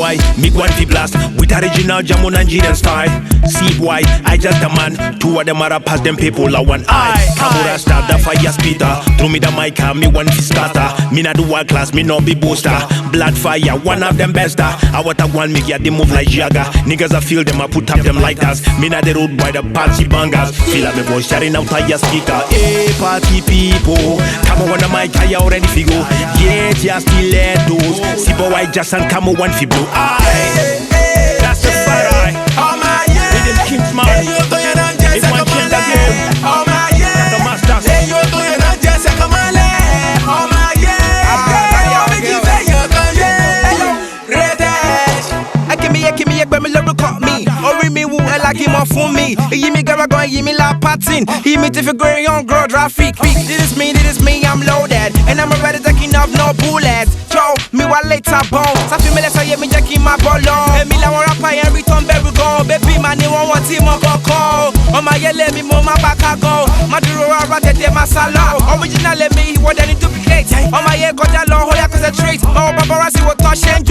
why me one fi blast with original Jamo Nigerian style. See why I just the man. Two of them are past them people I want. Kamura start the fire speeder. Through me the mic me one fi starter. Me not do world class, me no be booster. Blood fire, one of them best. I want a one me get they move like Jagger. Niggas I feel them I put up them like us. Me not the road by the party bangers. Feel like me voice shouting out to your speaker. Hey party people, come on the mic I already figure. Yeah, just still let those. See boy I just and come on one fi blow. That's the fire. Oh my yeah. With them Kingsman. If one change the game. Oh my yeah. The masters. Oh my yeah. Give me a me love caught me. Or me woo like him off for me. He me gara go, he me la patin. He me if you go on grow traffic. This is me, I'm loaded. And I'm already taking off no bullets. Joe, me wa later bone. Sa fi me let's say me jacking my bolo. And me la want rap and return baby go. Baby man, you want team on go call. Oh my yeah, let me move my back I go. My duro rat de masala. Original let me what any duplicate. Oh my yeah, got that long hold ya concentrate. Oh paparazzi will touch and